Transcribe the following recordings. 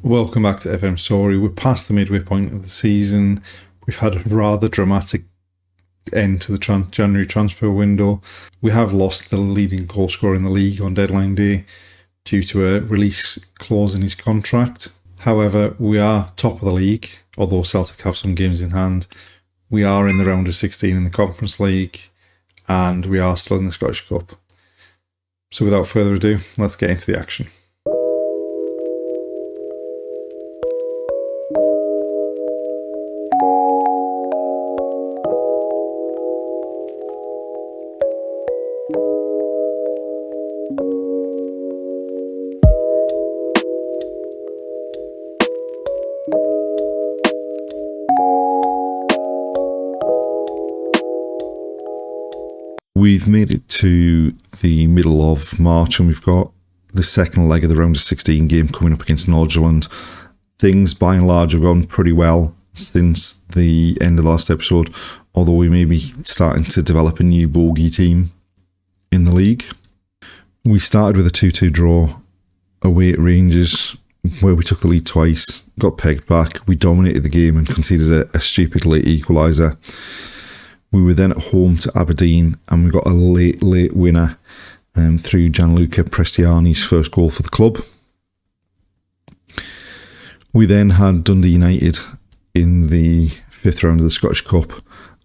Welcome back to FM Storey. We're past the midway point of the season. We've had a rather dramatic end to the January transfer window. We have lost the leading goal scorer in the league on deadline day due to a release clause in his contract. However, we are top of the league, although Celtic have some games in hand. We are in the round of 16 in the Conference League, and we are still in the Scottish Cup. So without further ado, let's get into the action. We've made it to the middle of March and we've got the second leg of the round of 16 game coming up against Nordsjælland. Things by and large have gone pretty well since the end of the last episode, although we may be starting to develop a new bogey team in the league. We started with a 2-2 draw away at Rangers, where we took the lead twice, got pegged back, we dominated the game and conceded a stupid late equaliser. We were then at home to Aberdeen and we got a late winner through Gianluca Prestiani's first goal for the club. We then had Dundee United in the fifth round of the Scottish Cup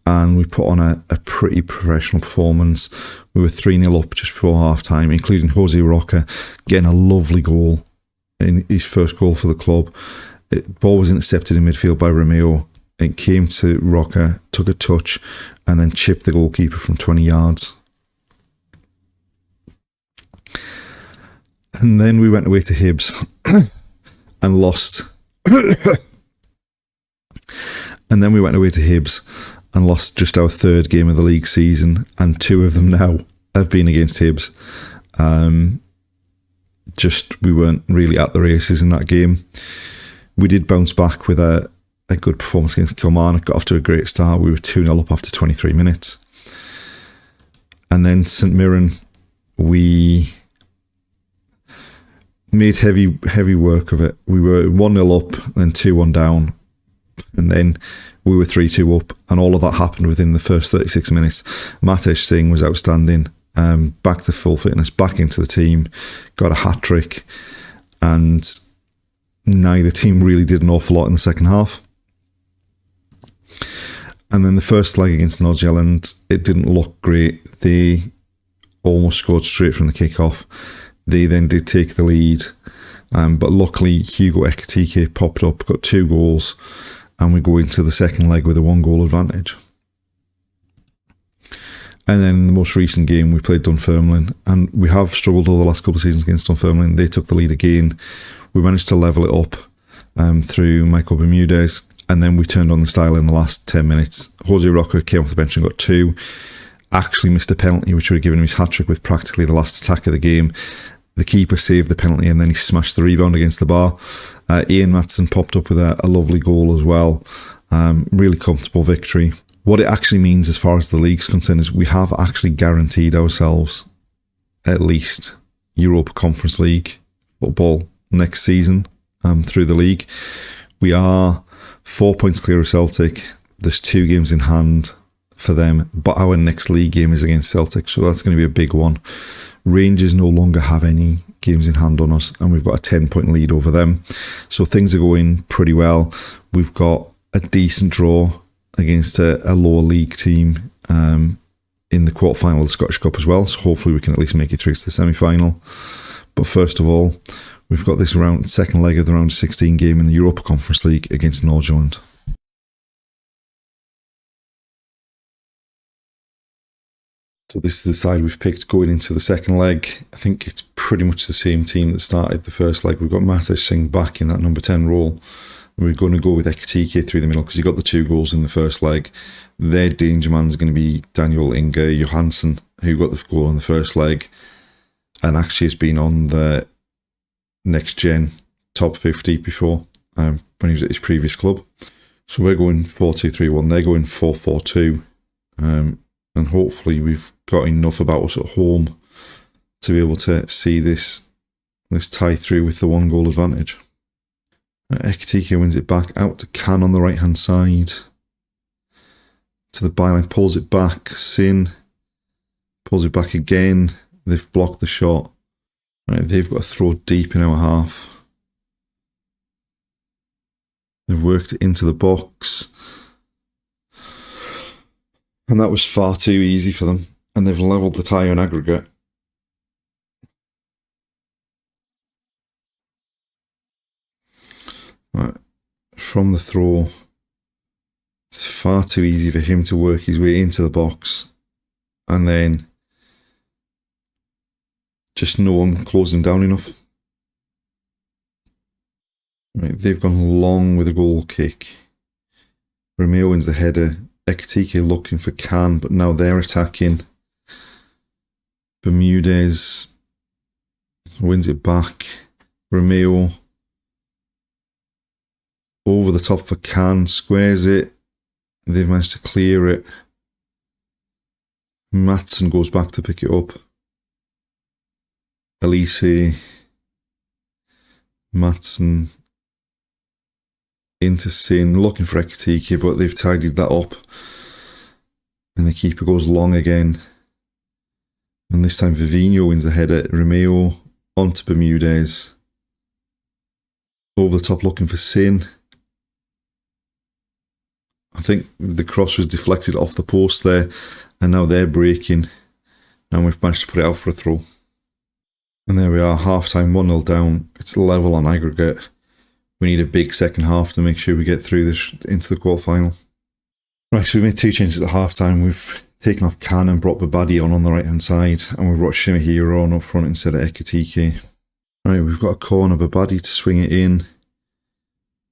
and we put on a pretty professional performance. We were 3-0 up just before half-time, including Jose Roca getting a lovely goal in his first goal for the club. Ball was intercepted in midfield by Romeo. It came to Roca, took a touch, and then chipped the goalkeeper from 20 yards. And then we went away to Hibs and lost. Just our third game of the league season, and two of them now have been against Hibs. We weren't really at the races in that game. We did bounce back with a good performance against Kilmarnock, got off to a great start. We were 2-0 up after 23 minutes. And then St Mirren, we made heavy work of it. We were 1-0 up, then 2-1 down, and then we were 3-2 up, and all of that happened within the first 36 minutes. Matesh Singh was outstanding, back to full fitness, back into the team, got a hat-trick, and neither team really did an awful lot in the second half. And then the first leg against Nordsjælland, it didn't look great. They almost scored straight from the kick-off. They then did take the lead, but luckily Hugo Ekitike popped up, got 2 goals, and we go into the second leg with a 1-goal advantage. And then in the most recent game, we played Dunfermline, and we have struggled over the last couple of seasons against Dunfermline. They took the lead again. We managed to level it up through Michael Bermudez, and then we turned on the style in the last 10 minutes. Jose Roca came off the bench and got 2. Actually missed a penalty, which would have given him his hat-trick with practically the last attack of the game. The keeper saved the penalty and then he smashed the rebound against the bar. Ian Matson popped up with a lovely goal as well. Really comfortable victory. What it actually means as far as the league's concerned is we have actually guaranteed ourselves at least Europa Conference League football next season through the league. We are 4 points clear of Celtic. There's 2 games in hand for them, but our next league game is against Celtic, so that's going to be a big one. Rangers no longer have any games in hand on us, and we've got a 10-point lead over them. So things are going pretty well. We've got a decent draw against a lower league team in the quarterfinal of the Scottish Cup as well, so hopefully we can at least make it through to the semi-final. But first of all, we've got this second leg of the round of 16 game in the Europa Conference League against Nordsjælland. So this is the side we've picked going into the second leg. I think it's pretty much the same team that started the first leg. We've got Matesh Singh back in that number 10 role. We're going to go with Ekitike through the middle because he got the 2 goals in the first leg. Their danger man's going to be Daniel Inge Johansson, who got the goal in the first leg and actually has been on the next gen top 50 before when he was at his previous club. So we're going 4-2-3-1. They're going 4-4-2. And hopefully we've got enough about us at home to be able to see this tie through with the 1-goal advantage. Ekitike wins it back out to Can on the right hand side. To the byline, pulls it back. Sin pulls it back again. They've blocked the shot. Right, they've got to throw deep in our half. They've worked it into the box. And that was far too easy for them. And they've levelled the tie on aggregate. Right. From the throw, it's far too easy for him to work his way into the box. And then just no one closing down enough. Right, they've gone long with a goal kick. Romeo wins the header. Ekitike looking for Can, but now they're attacking. Bermudez wins it back. Romeo over the top for Can, squares it. They've managed to clear it. Matson goes back to pick it up. Elise, Matson into Sin, looking for Ekitike, but they've tidied that up. And the keeper goes long again. And this time Vivino wins the header. Romeo onto Bermudez. Over the top looking for Sin. I think the cross was deflected off the post there. And now they're breaking. And we've managed to put it out for a throw. And there we are, half-time, 1-0 down. It's level on aggregate. We need a big second half to make sure we get through this into the quarter-final. Right, so we made 2 changes at half-time. We've taken off Can and brought Babadi on the right-hand side. And we brought Shimahiro on up front instead of Ekitike. Right, we've got a corner, Babadi to swing it in.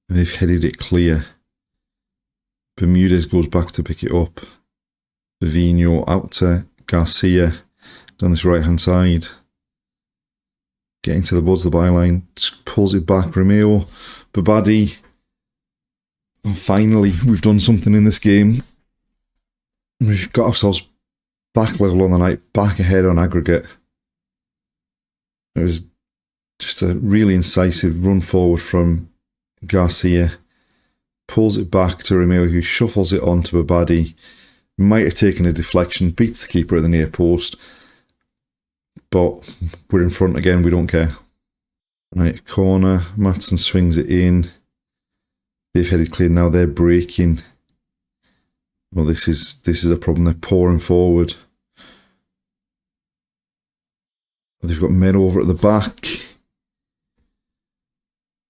They've headed it clear. Bermudez goes back to pick it up. Vivino out to Garcia down this right-hand side. Getting to the buzz, the byline, pulls it back. Romeo, Babadi. And finally, we've done something in this game. We've got ourselves back level on the night, back ahead on aggregate. It was just a really incisive run forward from Garcia. Pulls it back to Romeo, who shuffles it on to Babadi. Might have taken a deflection, beats the keeper at the near post. But we're in front again, we don't care. Right, corner, Matson swings it in. They've headed clear, now they're breaking. Well, this is a problem, they're pouring forward. They've got men over at the back.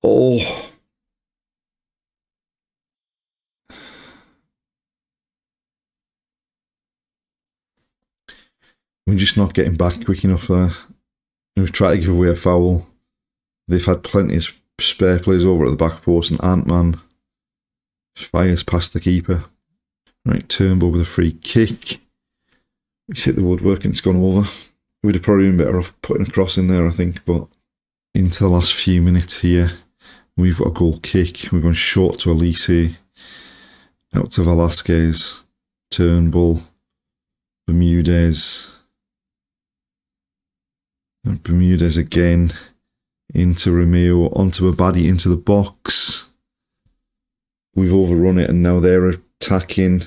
Oh. We're just not getting back quick enough there. We've tried to give away a foul. They've had plenty of spare players over at the back post, and Ant-Man fires past the keeper. Right, Turnbull with a free kick. He's hit the woodwork and it's gone over. We'd have probably been better off putting a cross in there, I think, but into the last few minutes here, we've got a goal kick. We're going short to Elise, out to Velasquez, Turnbull, Bermudez. And Bermudez again, into Romeo, onto Babadi, into the box. We've overrun it and now they're attacking.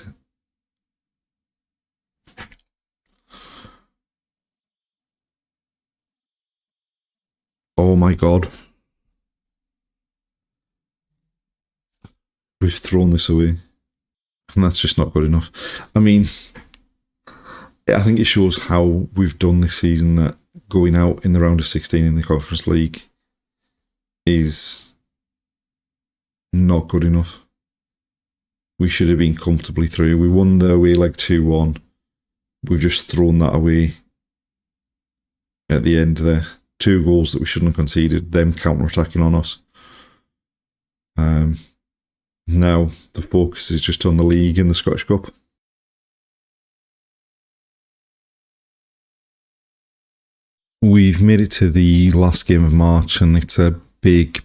Oh my God. We've thrown this away. And that's just not good enough. I mean, I think it shows how we've done this season, that going out in the round of 16 in the Conference League is not good enough. We should have been comfortably through. We won the away leg 2-1. We've just thrown that away at the end there. 2 goals that we shouldn't have conceded, them counter-attacking on us. Now the focus is just on the league and the Scottish Cup. We've made it to the last game of March, and it's a big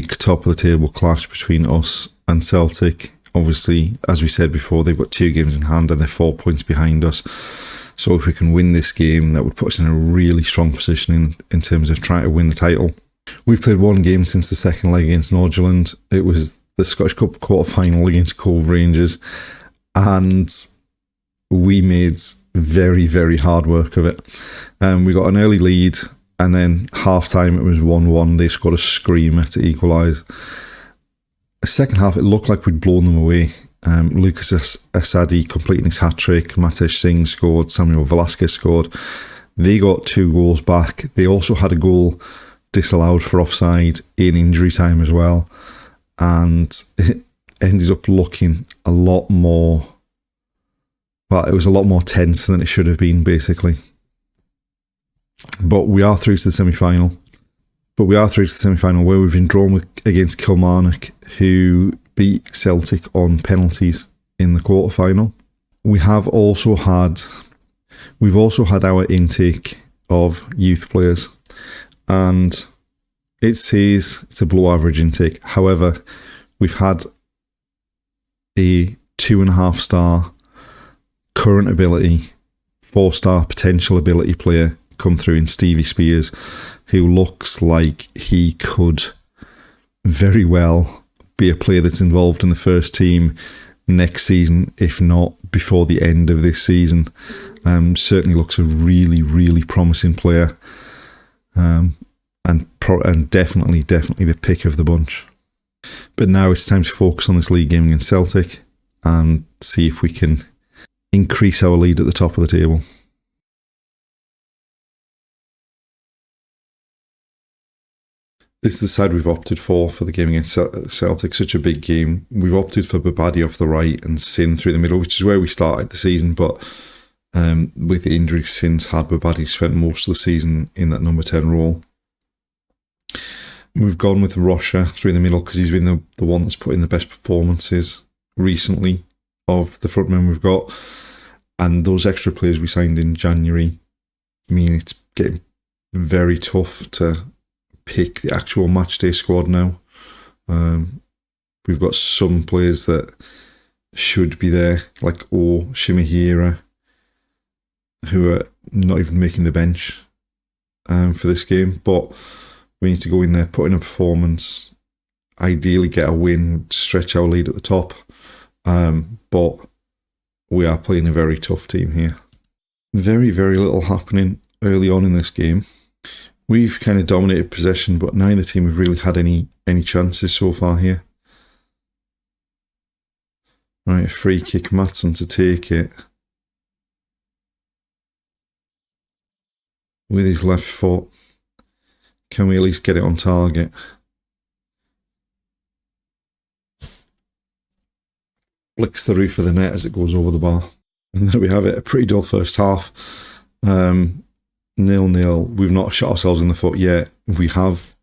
top of the table clash between us and Celtic. Obviously, as we said before, they've got 2 games in hand and they're 4 points behind us. So if we can win this game, that would put us in a really strong position in terms of trying to win the title. We've played one game since the second leg against Norgeland. It was the Scottish Cup quarter-final against Cove Rangers, and we made very, very hard work of it. We got an early lead, and then half-time it was 1-1. They scored a screamer to equalise. The second half, it looked like we'd blown them away. Lucas Asadi completing his hat-trick. Matesh Singh scored. Samuel Velasquez scored. They got 2 goals back. They also had a goal disallowed for offside in injury time as well. And it ended up looking a lot more... Well, it was a lot more tense than it should have been, basically. But we are through to the semi-final. Where we've been drawn against Kilmarnock, who beat Celtic on penalties in the quarter-final. We've also had our intake of youth players, and it says it's a below average intake. However, we've had a 2.5-star current ability, 4-star potential ability player come through in Stevie Spears, who looks like he could very well be a player that's involved in the first team next season, if not before the end of this season. Certainly looks a really, really promising player, and definitely the pick of the bunch. But now it's time to focus on this league game against Celtic and see if we can increase our lead at the top of the table. This is the side we've opted for the game against Celtic. Such a big game. We've opted for Babadi off the right and Sin through the middle, which is where we started the season. But with the injury, Sin's had Babadi spent most of the season in that number 10 role. We've gone with Rocha through the middle because he's been the one that's put in the best performances recently of the front men we've got. And those extra players we signed in January mean it's getting very tough to pick the actual matchday squad now. We've got some players that should be there, like Shimahira, who are not even making the bench for this game. But we need to go in there, put in a performance, ideally get a win, stretch our lead at the top. But we are playing a very tough team here. Very, very little happening early on in this game. We've kind of dominated possession, but neither team have really had any chances so far here. Right, a free kick, Maatsen to take it. With his left foot. Can we at least get it on target? Flicks the roof of the net as it goes over the bar. And there we have it, a pretty dull first half. 0-0. We've not shot ourselves in the foot yet. We have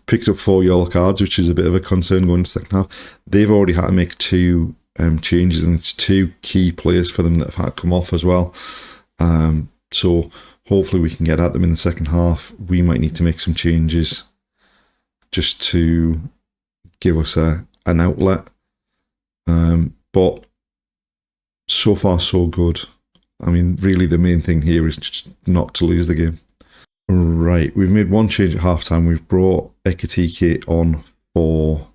picked up 4 yellow cards, which is a bit of a concern going into the second half. They've already had to make 2 changes, and it's 2 key players for them that have had to come off as well. So hopefully we can get at them in the second half. We might need to make some changes just to give us an outlet. But so far so good. I mean, really the main thing here is just not to lose the game. Right, we've made 1 change at half-time. We've brought Ekatike on for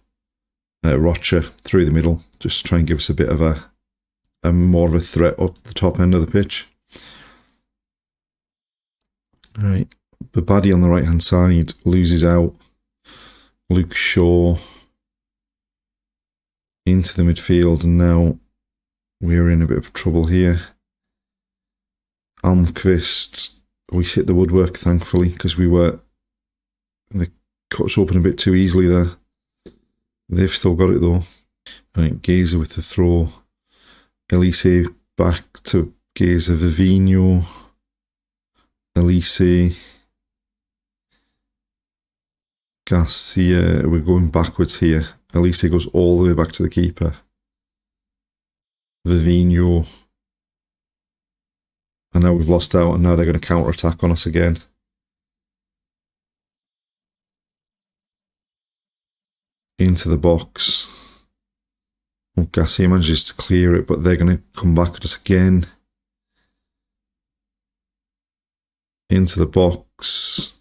Rocha through the middle, just to try and give us a bit of a more of a threat up the top end of the pitch. Right, Babadi on the right-hand side loses out. Luke Shaw into the midfield, and now we're in a bit of trouble here. Almqvist, we hit the woodwork, thankfully, because they cut us open a bit too easily there. They've still got it though. Right, Gazer with the throw. Elise back to Gazer. Vivino. Elise. Garcia. We're going backwards here. Elise goes all the way back to the keeper. Vivino. And now we've lost out, and now they're going to counter-attack on us again. Into the box. Oh, Garcia manages to clear it, but they're going to come back at us again. Into the box.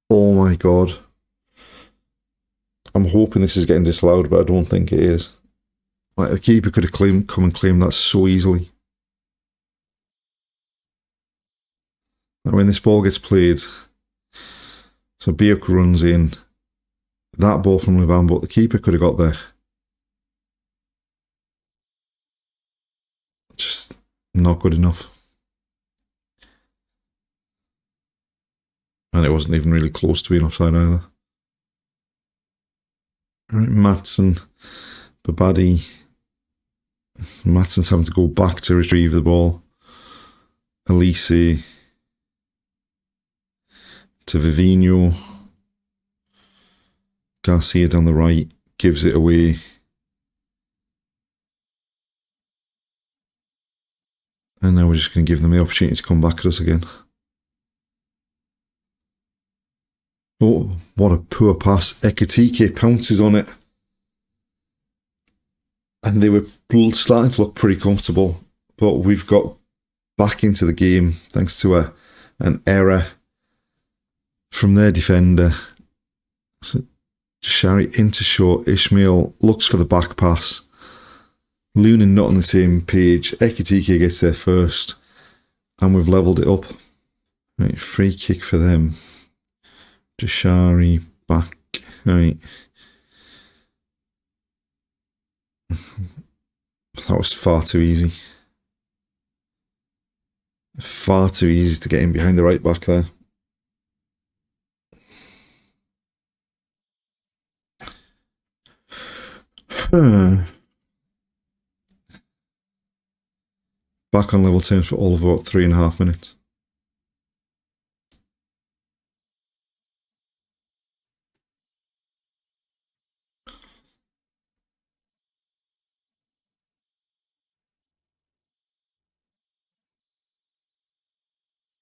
Oh my God. I'm hoping this is getting disallowed, but I don't think it is. Like, the keeper could have come and claimed that so easily. And when this ball gets played, so Biuk runs in, that ball from Levan, but the keeper could have got there. Just not good enough. And it wasn't even really close to being offside either. Right, Maatsen, Babadi. Maatsen's having to go back to retrieve the ball. Elise to Vivino. Garcia down the right, gives it away. And now we're just going to give them the opportunity to come back at us again. Oh, what a poor pass. Ekitike pounces on it. And they were starting to look pretty comfortable. But we've got back into the game thanks to an error from their defender. So Shari into short. Ishmael looks for the back pass. Lunan not on the same page. Ekitike gets there first. And we've levelled it up. Right, free kick for them. Jashari back. Right. That was far too easy. Far too easy to get in behind the right back there. Back on level terms for all of about 3.5 minutes.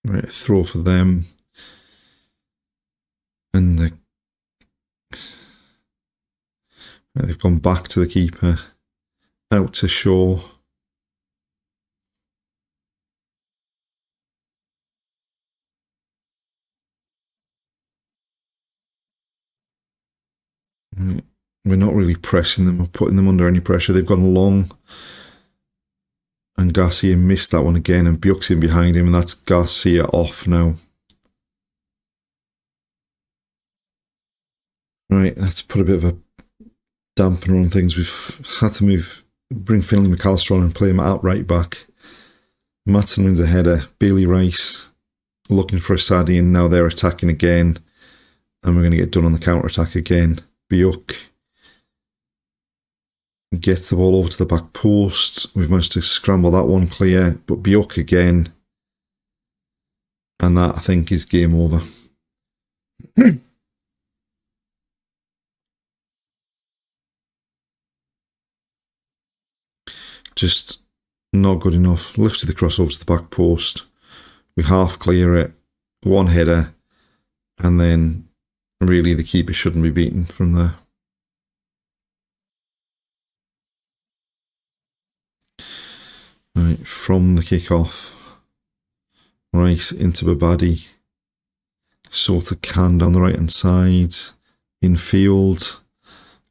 Right, throw for them. And they've gone back to the keeper. Out to Shaw. Right. We're not really pressing them or putting them under any pressure. They've gone long. And Garcia missed that one again, and Biuk's in behind him, and that's Garcia off now. Right, that's put a bit of a dampener on things. We've had to bring Finlay McAllister on and play him out right back. Maatsen wins a header. Bailey Rice looking for a Sadi, and now they're attacking again. And we're going to get done on the counter-attack again. Biuk gets the ball over to the back post. We've managed to scramble that one clear, but Biuk again. And that, I think, is game over. Just not good enough. Lifted the cross over to the back post. We half clear it. One header. And then really the keeper shouldn't be beaten from there. Right, from the kick-off. Rice into Babadi. Sort of can down the right-hand side. Infield.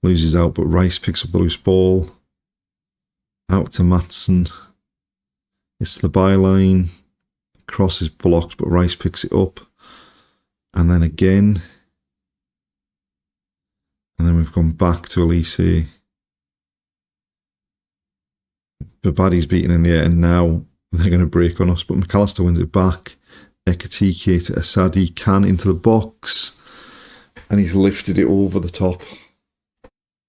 Loses out, but Rice picks up the loose ball. Out to Maatsen. It's the byline. Cross is blocked, but Rice picks it up. And then again. And then we've gone back to Elise. Babadi's beaten in the air, and now they're going to break on us. But McAllister wins it back. Ekitike to Asadi. Can into the box. And he's lifted it over the top.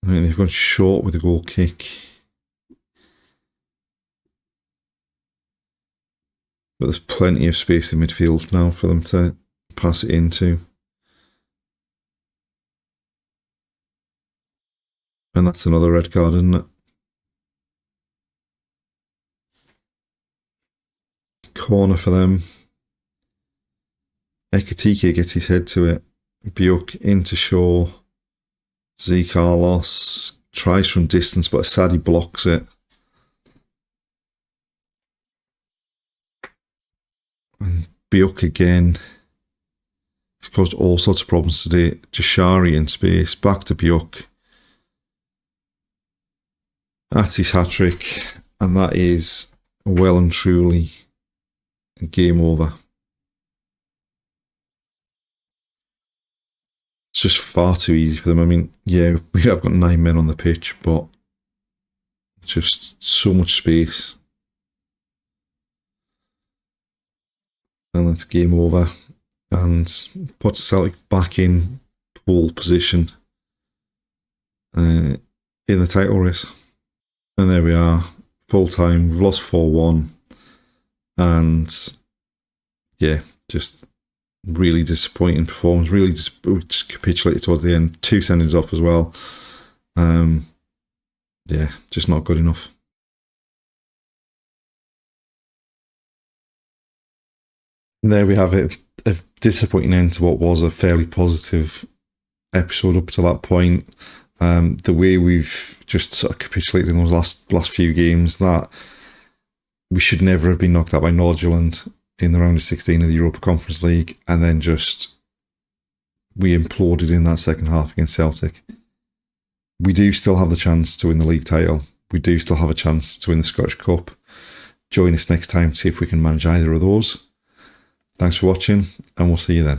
I mean, they've gone short with a goal kick. But there's plenty of space in midfield now for them to pass it into. And that's another red card, isn't it? Corner for them. Ekitike gets his head to it. Biuk into Shaw. Z Carlos tries from distance, but Asadi blocks it. And Biuk again. caused all sorts of problems today. Jashari in space, back to Bjork. That's his hat-trick, and that is well and truly a game over. It's just far too easy for them. I mean, yeah, we have got 9 men on the pitch, but just so much space. And that's game over, and puts Celtic back in pole position in the title race. And there we are, full time. We've lost 4-1, and yeah, just really disappointing performance. Really just capitulated towards the end. 2 sendings off as well. Yeah, just not good enough. And there we have it. A disappointing end to what was a fairly positive episode up to that point. The way we've just sort of capitulated in those last few games, that we should never have been knocked out by Nordirland in the round of 16 of the Europa Conference League, and then just we imploded in that second half against Celtic. We do still have the chance to win the league title. We do still have a chance to win the Scottish Cup. Join us next time to see if we can manage either of those. Thanks for watching, and we'll see you then.